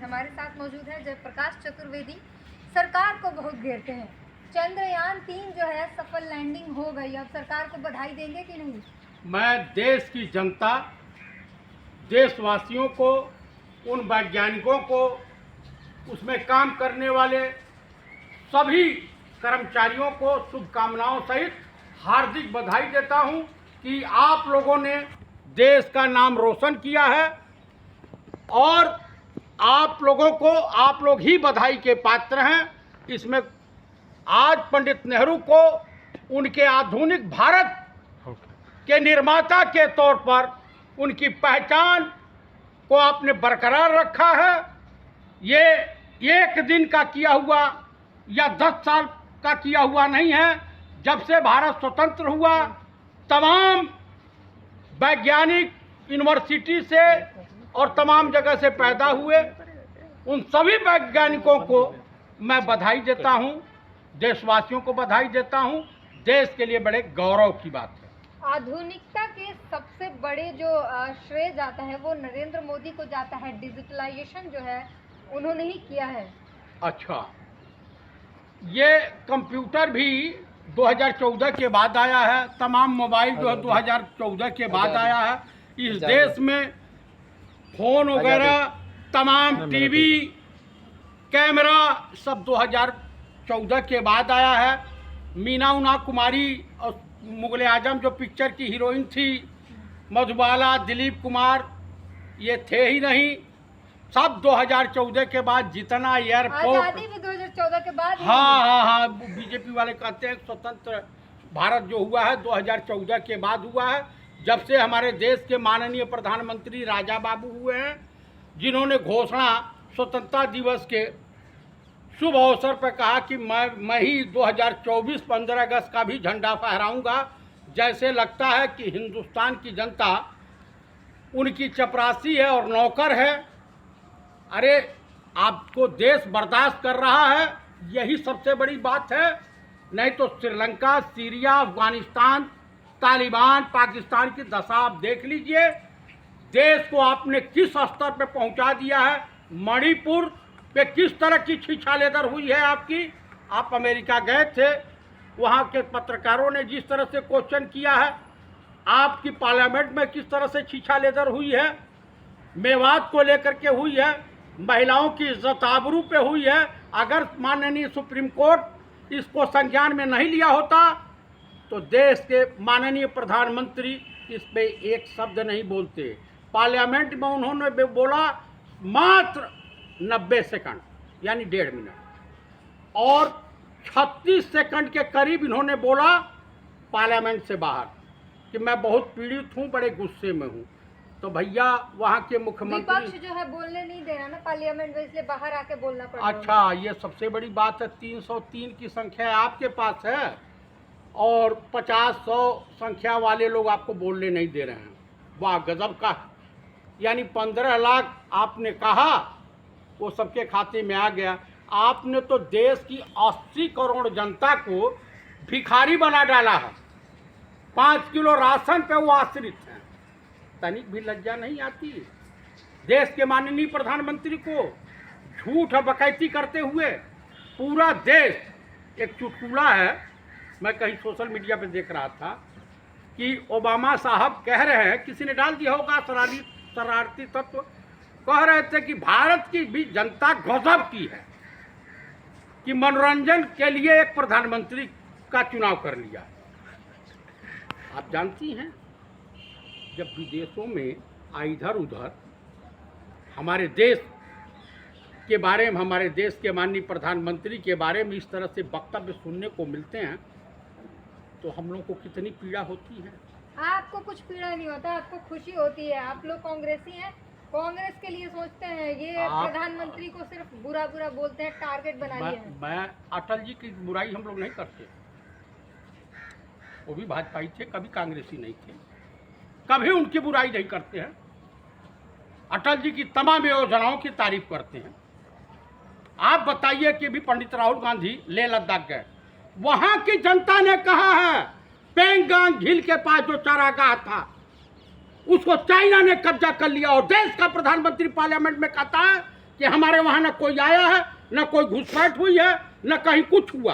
हमारे साथ मौजूद है जयप्रकाश चतुर्वेदी। सरकार को बहुत घेरते हैं। चंद्रयान-3 जो है सफल लैंडिंग हो गई, अब सरकार को बधाई देंगे कि नहीं? मैं देश की जनता, देशवासियों को, उन वैज्ञानिकों को, उसमें काम करने वाले सभी कर्मचारियों को शुभकामनाओं सहित हार्दिक बधाई देता हूं कि आप लोगों ने देश का नाम रोशन किया है और आप लोग ही बधाई के पात्र हैं। इसमें आज पंडित नेहरू को उनके आधुनिक भारत के निर्माता के तौर पर उनकी पहचान को आपने बरकरार रखा है। ये एक दिन का किया हुआ या 10 साल का किया हुआ नहीं है। जब से भारत स्वतंत्र हुआ, तमाम वैज्ञानिक यूनिवर्सिटी से और तमाम जगह से पैदा हुए, उन सभी वैज्ञानिकों को मैं बधाई देता हूं, देशवासियों को बधाई देता हूं। देश के लिए बड़े गौरव की बात है। आधुनिकता के सबसे बड़े जो श्रेय जाता है वो नरेंद्र मोदी को जाता है। डिजिटलाइजेशन जो है उन्होंने ही किया है। अच्छा, ये कंप्यूटर भी 2014 के बाद आया है। तमाम मोबाइल जो है 2014 के बाद आया है। इस देश में फोन वगैरह, तमाम टीवी, कैमरा सब 2014 के बाद आया है। मीना कुमारी और मुगले आजम जो पिक्चर की हीरोइन थी, मधुबाला, दिलीप कुमार, ये थे ही नहीं। सब 2014 के बाद जितना एयरपोर्ट, आजादी भी 2014 के बाद। हाँ, बीजेपी वाले कहते हैं स्वतंत्र भारत जो हुआ है 2014 के बाद हुआ है। जब से हमारे देश के माननीय प्रधानमंत्री राजा बाबू हुए हैं, जिन्होंने घोषणा स्वतंत्रता दिवस के शुभ अवसर पर कहा कि मैं ही 2024 15 अगस्त का भी झंडा फहराऊंगा। जैसे लगता है कि हिंदुस्तान की जनता उनकी चपरासी है और नौकर है। अरे, आपको देश बर्दाश्त कर रहा है, यही सबसे बड़ी बात है। नहीं तो श्रीलंका, सीरिया, अफगानिस्तान, तालिबान, पाकिस्तान की दशा आप देख लीजिए। देश को आपने किस स्तर पे पहुंचा दिया है। मणिपुर पे किस तरह की छीछालेदर हुई है आपकी। आप अमेरिका गए थे, वहाँ के पत्रकारों ने जिस तरह से क्वेश्चन किया है, आपकी पार्लियामेंट में किस तरह से छीछालेदर हुई है। मेवात को लेकर के हुई है, महिलाओं की इज्जत आबरू पे हुई है। अगर माननीय सुप्रीम कोर्ट इसको संज्ञान में नहीं लिया होता तो देश के माननीय प्रधानमंत्री इस पे एक शब्द नहीं बोलते। पार्लियामेंट में उन्होंने बोला मात्र 90 सेकंड, यानी 1.5 मिनट, और 36 सेकंड के करीब इन्होंने बोला पार्लियामेंट से बाहर कि मैं बहुत पीड़ित हूँ, बड़े गुस्से में हूँ। तो भैया, वहाँ के मुख्यमंत्री विपक्ष जो है बोलने नहीं दे रहा ना पार्लियामेंट में, इसलिए बाहर आके बोलना पड़ रहा है। अच्छा, ये सबसे बड़ी बात है। 303 की संख्या आपके पास है और 50-100 संख्या वाले लोग आपको बोलने नहीं दे रहे हैं। वाह, गजब का। यानी 15 लाख आपने कहा, वो सबके खाते में आ गया। आपने तो देश की 80 करोड़ जनता को भिखारी बना डाला है। 5 किलो राशन पे वो आश्रित हैं। तनिक भी लज्जा नहीं आती देश के माननीय प्रधानमंत्री को झूठ और बकैती करते हुए। पूरा देश, एक चुटकुला है, मैं कहीं सोशल मीडिया पे देख रहा था कि ओबामा साहब कह रहे हैं, किसी ने डाल दिया होगा, शरारती तत्व कह रहे थे कि भारत की भी जनता गजब की है कि मनोरंजन के लिए एक प्रधानमंत्री का चुनाव कर लिया। आप जानती हैं, जब विदेशों में इधर उधर हमारे देश के बारे में, हमारे देश के माननीय प्रधानमंत्री के बारे में इस तरह से वक्तव्य सुनने को मिलते हैं तो हम लोग को कितनी पीड़ा होती है। आपको कुछ पीड़ा नहीं होता, आपको खुशी होती है। आप लोग कांग्रेसी हैं, कांग्रेस के लिए सोचते हैं। ये प्रधानमंत्री को सिर्फ बुरा बुरा बोलते हैं, टारगेट बना लिया है। मैं अटल जी की बुराई हम लोग नहीं करते। वो भी भाजपाई थे, कभी कांग्रेसी नहीं थे, कभी उनकी बुराई नहीं करते हैं। अटल जी की तमाम योजनाओं की तारीफ करते हैं। आप बताइए कि भी पंडित राहुल गांधी लेह लद्दाख गए, वहां की जनता ने कहा है पेंगांग झील के पास जो चारागाह था उसको चाइना ने कब्जा कर लिया और देश का प्रधानमंत्री पार्लियामेंट में कहता है कि हमारे वहाँ न कोई आया है, न कोई घुसपैठ हुई है, न कहीं कुछ हुआ।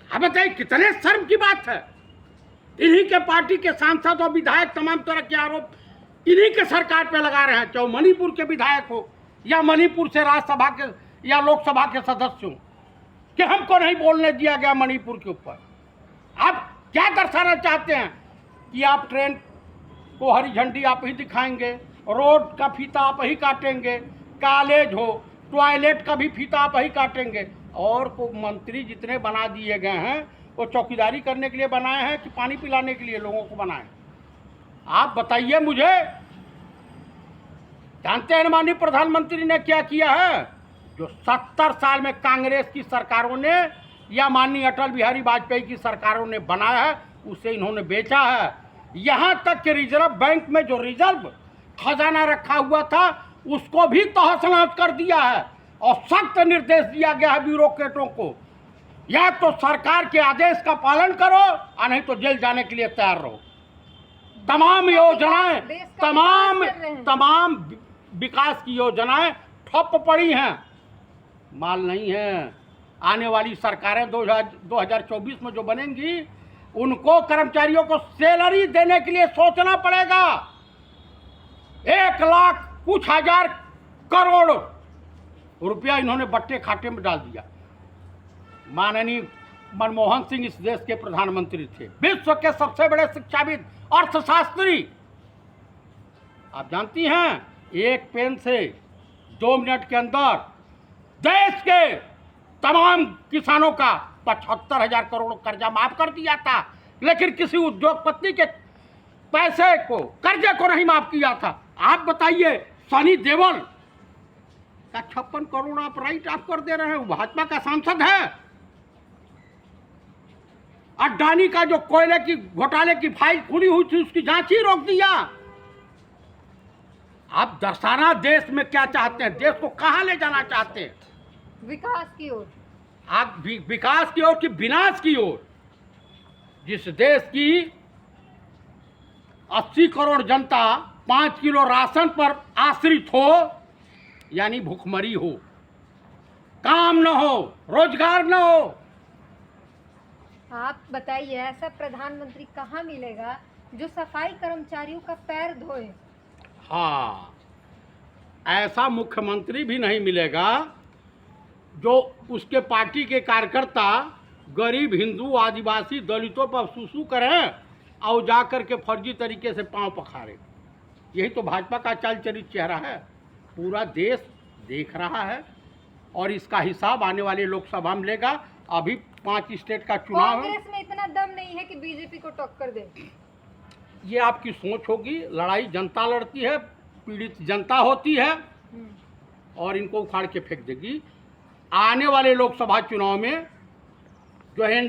अब बताइए कितने शर्म की बात है। इन्हीं के पार्टी के सांसद और विधायक तमाम तरह के आरोप इन्हीं के सरकार पे लगा रहे हैं, चाहे मणिपुर के विधायक हो या मणिपुर से राज्यसभा के या लोकसभा के सदस्य हो, कि हमको नहीं बोलने दिया गया मणिपुर के ऊपर। आप क्या दर्शाना चाहते हैं कि आप ट्रेन को हरी झंडी आप ही दिखाएंगे, रोड का फीता आप ही काटेंगे, कॉलेज हो टॉयलेट का भी फीता आप ही काटेंगे, और को मंत्री जितने बना दिए गए हैं वो चौकीदारी करने के लिए बनाए हैं कि पानी पिलाने के लिए लोगों को बनाए? आप बताइए मुझे। जानते हैं माननीय प्रधानमंत्री ने क्या किया है? जो 70 साल में कांग्रेस की सरकारों ने या माननीय अटल बिहारी वाजपेयी की सरकारों ने बनाया है, उसे इन्होंने बेचा है। यहाँ तक कि रिजर्व बैंक में जो रिजर्व खजाना रखा हुआ था उसको भी तहस-नहस कर दिया है, और सख्त निर्देश दिया गया है ब्यूरोक्रेटों को, या तो सरकार के आदेश का पालन करो और नहीं तो जेल जाने के लिए तैयार रहो। तमाम योजनाएं, तमाम विकास की योजनाएं ठप पड़ी हैं, माल नहीं है। आने वाली सरकारें 2024 में जो बनेंगी उनको कर्मचारियों को सैलरी देने के लिए सोचना पड़ेगा। 1 लाख कुछ हजार करोड़ रुपया इन्होंने बट्टे खाते में डाल दिया। माननीय मनमोहन सिंह इस देश के प्रधानमंत्री थे, विश्व के सबसे बड़े शिक्षाविद, अर्थशास्त्री। आप जानती हैं, एक पेन से 2 मिनट के अंदर देश के तमाम किसानों का 75,000 करोड़ कर्जा माफ कर दिया था, लेकिन किसी उद्योगपति के पैसे को, कर्जे को नहीं माफ किया था। आप बताइए, सनी देओल का 56 करोड़ आप राइट ऑफ कर दे रहे हैं, वो भाजपा का सांसद है। अडानी का जो कोयले की घोटाले की फाइल खुली हुई थी उसकी जांच ही रोक दिया। आप दर्शाना देश में क्या चाहते हैं, देश को कहां ले जाना चाहते हैं? विकास की ओर। आप विकास की ओर कि विनाश की ओर? जिस देश की 80 करोड़ जनता 5 किलो राशन पर आश्रित हो, यानी भूखमरी हो, काम न हो, रोजगार न हो। आप बताइए, ऐसा प्रधानमंत्री कहाँ मिलेगा जो सफाई कर्मचारियों का पैर धोए? हाँ, ऐसा मुख्यमंत्री भी नहीं मिलेगा जो उसके पार्टी के कार्यकर्ता गरीब हिंदू आदिवासी दलितों पर सुसु करें और जा कर के फर्जी तरीके से पांव पखाड़े। यही तो भाजपा का चालचरित चेहरा है। पूरा देश देख रहा है और इसका हिसाब आने वाले लोकसभा में लेगा। अभी 5 स्टेट का चुनाव है। कांग्रेस में इतना दम नहीं है कि बीजेपी को टक्कर दे। ये आपकी सोच होगी। लड़ाई जनता लड़ती है, पीड़ित जनता होती है और इनको उखाड़ के फेंक देगी। आने वाले लोकसभा चुनाव में जो है